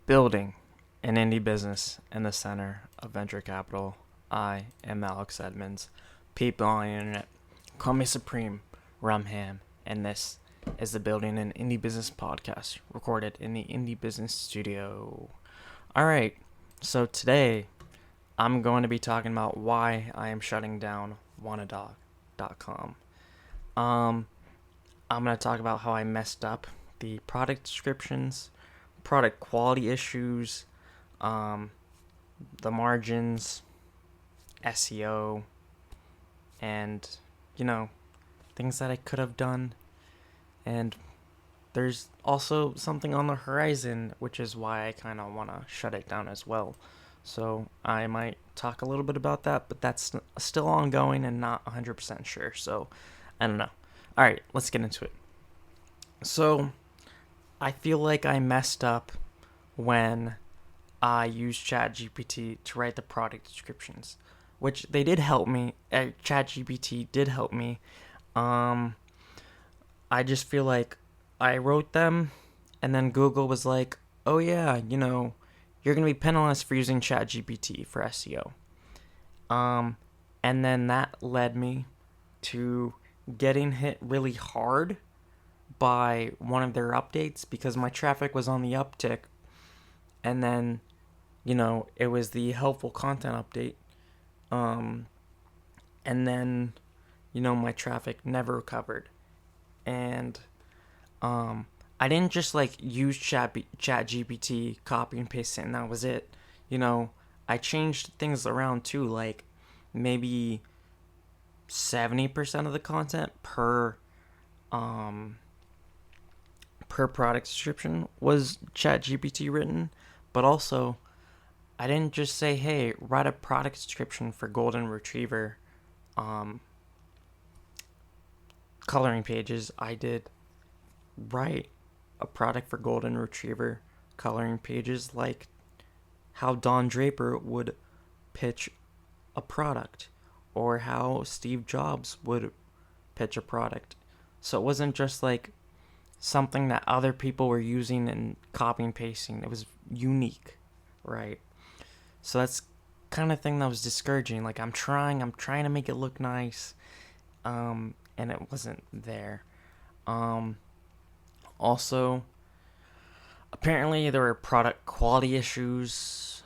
Building an indie business in the center of venture capital. I am Alex Edmonds. People on the internet call me Supreme Rumham, and this is the Building an Indie Business podcast recorded in the Indie Business Studio. Alright, so today I'm going to be talking about why I am shutting down wannadog.com. I'm going to talk about how I messed up the product descriptions, product quality issues, the margins, SEO, and, things that I could have done. And there's also something on the horizon, which is why I kind of want to shut it down as well. So I might talk a little bit about that, but that's still ongoing and not 100% sure. So I don't know. All right, let's get into it. So I feel like I messed up when I used ChatGPT to write the product descriptions, which they did help me. ChatGPT did help me. I just feel like I wrote them, and then Google was like, "Oh yeah, you're gonna be penalized for using ChatGPT for SEO." And then that led me to getting hit really hard by one of their updates because my traffic was on the uptick, and then it was the helpful content update, and then my traffic never recovered. And I didn't just use chat GPT, copy and paste it, and that was it. I changed things around too, like maybe 70% of the content per product description was chat GPT written, but also I didn't just say, hey, write a product description for golden retriever coloring pages. I did write a product for golden retriever coloring pages, like how Don Draper would pitch a product or how Steve Jobs would pitch a product. So it wasn't just like something that other people were using and copy and pasting. It was unique, right? So that's kind of thing that was discouraging. Like I'm trying to make it look nice, and it wasn't there. Also, apparently there were product quality issues.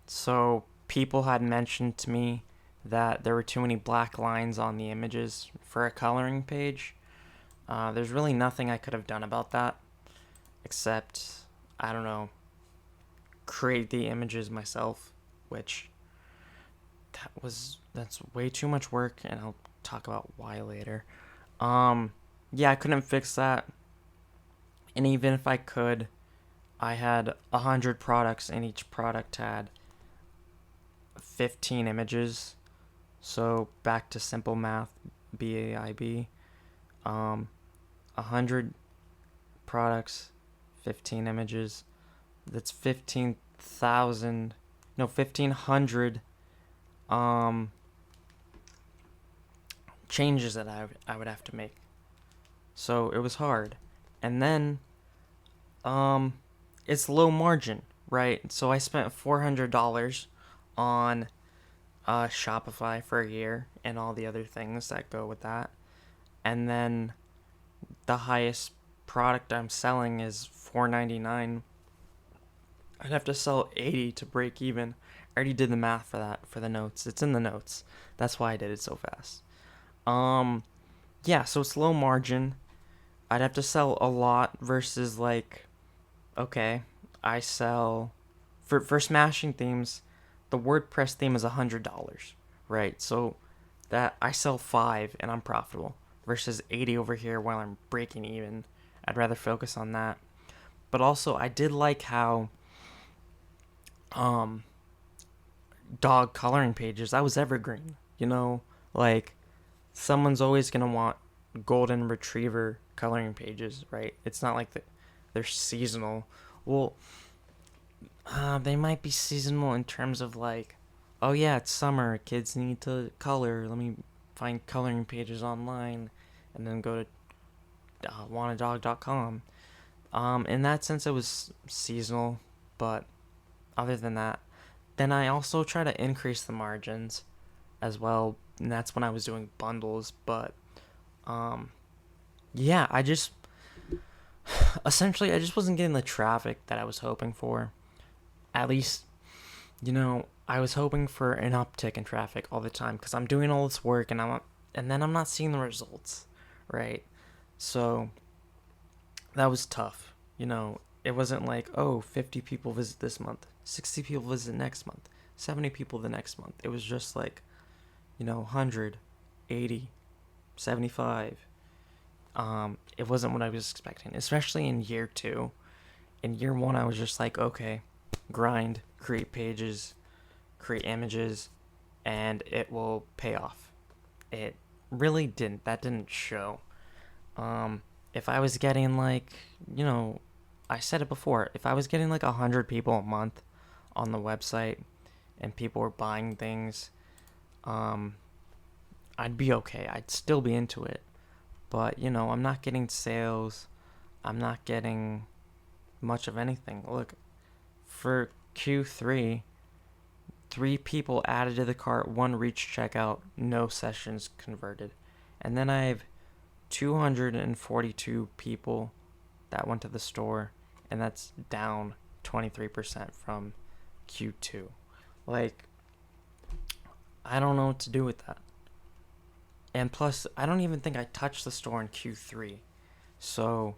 So people had mentioned to me that there were too many black lines on the images for a coloring page. There's really nothing I could have done about that, except, I don't know, create the images myself, which that's way too much work, and I'll talk about why later. Yeah, I couldn't fix that, and even if I could, I had 100 products, and each product had 15 images. So back to simple math, BAIB. 100 products, 15 images. That's 15,000. No, 1,500 changes that I would have to make. So it was hard. And then it's low margin, right? So I spent $400 on Shopify for a year and all the other things that go with that. And then the highest product I'm selling is $4.99. I'd have to sell 80 to break even. I already did the math for that for the notes. It's in the notes. That's why I did it so fast. Yeah, so it's low margin. I'd have to sell a lot versus okay, I sell for smashing themes, the WordPress theme is $100, right? So that I sell 5 and I'm profitable versus 80 over here while I'm breaking even. I'd rather focus on that. But also I did like how dog coloring pages, that was evergreen, like someone's always going to want golden retriever coloring pages, right? It's not like they're seasonal. Well, they might be seasonal in terms of oh yeah, it's summer, kids need to color, let me find coloring pages online and then go to wannadog.com. In that sense, it was seasonal, but other than that, then I also try to increase the margins as well, and that's when I was doing bundles. But um, yeah, I just essentially I just wasn't getting the traffic that I was hoping for. At least, I was hoping for an uptick in traffic all the time because I'm doing all this work and then I'm not seeing the results, right? So that was tough. It wasn't like, oh, 50 people visit this month, 60 people visit next month, 70 people the next month. It was just like, 100, 80, 75. It wasn't what I was expecting, especially in year two. In year one, I was just like, okay, grind, create pages, create images, and it will pay off. It really didn't. That didn't show. Um, if I was getting like, I said it before, if I was getting like 100 people a month on the website and people were buying things, um, I'd be okay. I'd still be into it. But, I'm not getting sales. I'm not getting much of anything. Look, for Q3, 3 people added to the cart, 1 reached checkout, no sessions converted. And then I have 242 people that went to the store, and that's down 23% from Q2. Like, I don't know what to do with that. And plus, I don't even think I touched the store in Q3. So,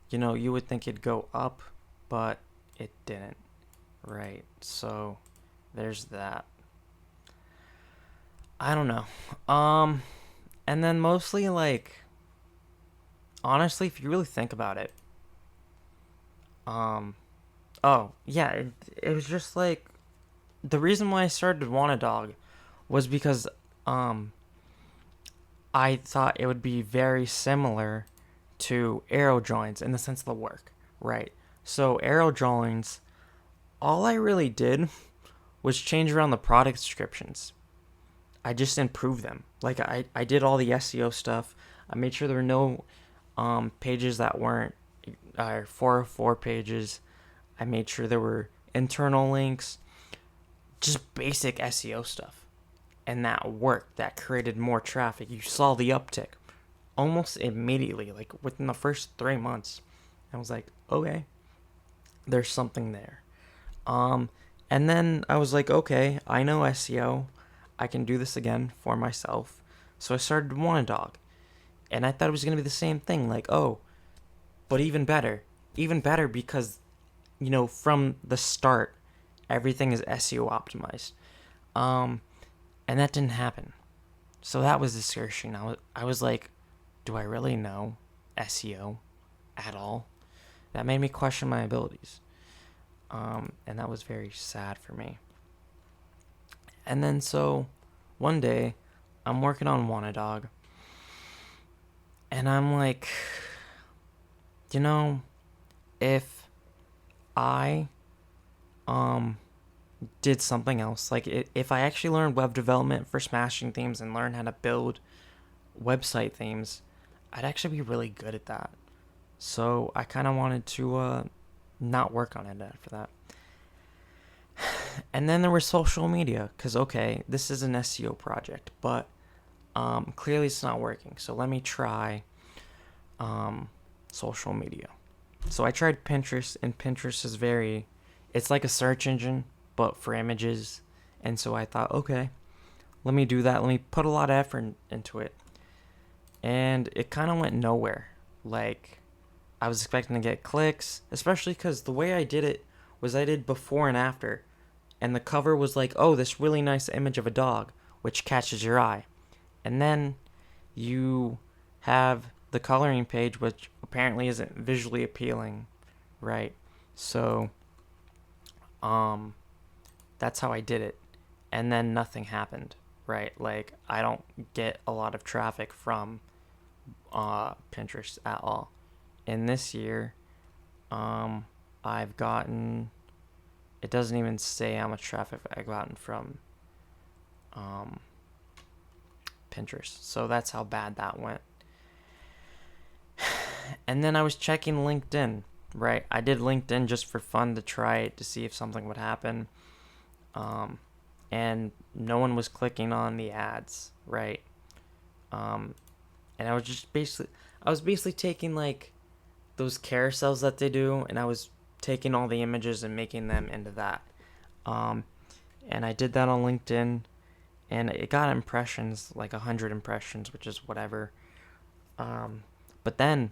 you would think it'd go up, but it didn't. Right. So, there's that. I don't know. And then mostly, like, honestly, if you really think about it, um, oh, yeah, it was just like, the reason why I started Want a Dog was because, um, I thought it would be very similar to arrow drawings in the sense of the work, right? So arrow drawings, all I really did was change around the product descriptions. I just improved them. Like I did all the SEO stuff. I made sure there were no pages that weren't 404 pages. I made sure there were internal links, just basic SEO stuff. And that worked. That created more traffic. You saw the uptick almost immediately, like within the first 3 months. I was like, okay, there's something there. Um, and then I was like, okay, I know SEO. I can do this again for myself. So I started Want a Dog. And I thought it was going to be the same thing. Like, oh, but even better. Even better because, from the start, everything is SEO optimized. Um, and that didn't happen. So that was discouraging. I was like, do I really know SEO at all? That made me question my abilities. And that was very sad for me. And then so one day I'm working on Want a Dog, and I'm like, you know, if I did something else, like if I actually learned web development for Smashing themes and learn how to build website themes, I'd actually be really good at that. So I kind of wanted to not work on it after that. And then there was social media, because okay, this is an SEO project, but clearly it's not working. So let me try social media. So I tried Pinterest, and Pinterest is it's like a search engine, but for images. And so I thought, okay, let me do that. Let me put a lot of effort into it. And it kind of went nowhere. Like, I was expecting to get clicks, especially because the way I did it was I did before and after. And the cover was like, oh, this really nice image of a dog, which catches your eye. And then you have the coloring page, which apparently isn't visually appealing, right? So, that's how I did it. And then nothing happened, right? Like, I don't get a lot of traffic from Pinterest at all. In this year, I've gotten, it doesn't even say how much traffic I've gotten from Pinterest. So that's how bad that went. And then I was checking LinkedIn, right? I did LinkedIn just for fun to try it to see if something would happen. Um, and no one was clicking on the ads, right? Um, and I was basically taking like those carousels that they do, and I was taking all the images and making them into that. Um, and I did that on LinkedIn, and it got impressions, like 100 impressions, which is whatever. Um, but then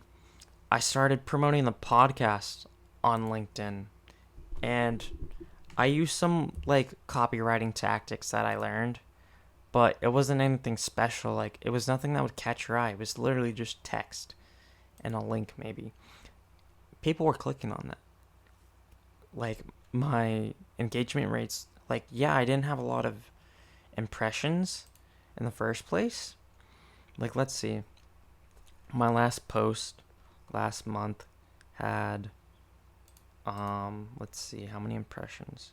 I started promoting the podcast on LinkedIn, and I used some like copywriting tactics that I learned, but it wasn't anything special. Like it was nothing that would catch your eye. It was literally just text and a link maybe. People were clicking on that. Like my engagement rates, like yeah, I didn't have a lot of impressions in the first place. Like let's see. My last post last month had let's see how many impressions.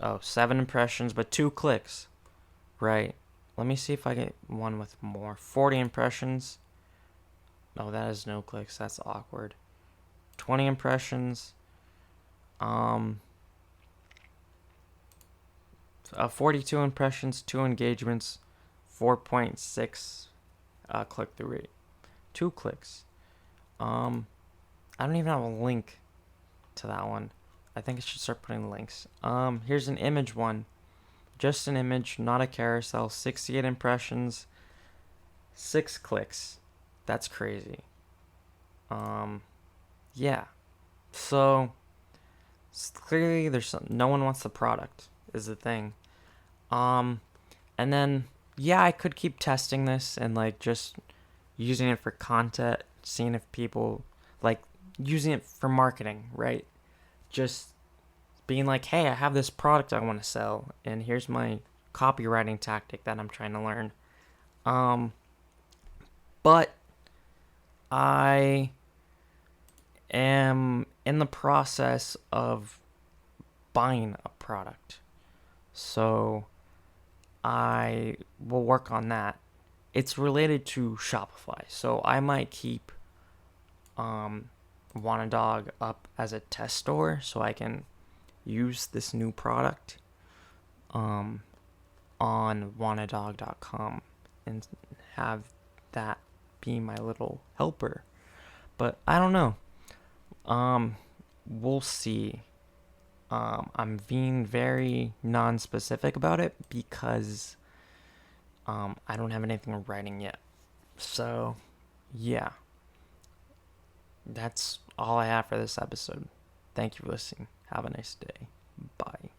Oh, 7 impressions but 2 clicks. Right. Let me see if I get one with more. 40 impressions. No, that is no clicks. That's awkward. 20 impressions. Um, 42 impressions, 2 engagements, 4.6 click through rate. 2 clicks. I don't even have a link to that one. I think I should start putting links. Here's an image one. Just an image, not a carousel. 68 impressions, 6 clicks. That's crazy. Yeah. So clearly, no one wants the product. Is the thing. Um, and then yeah, I could keep testing this and like just using it for content, seeing if people like using it for marketing, right? Just being like, hey, I have this product I want to sell, and here's my copywriting tactic that I'm trying to learn. Um, but I am in the process of buying a product. So I will work on that. It's related to Shopify. So I might keep Want a Dog up as a test store so I can use this new product on wantadog.com and have that be my little helper. But I don't know. We'll see. I'm being very non-specific about it because I don't have anything in writing yet. So, yeah, that's all I have for this episode. Thank you for listening. Have a nice day. Bye.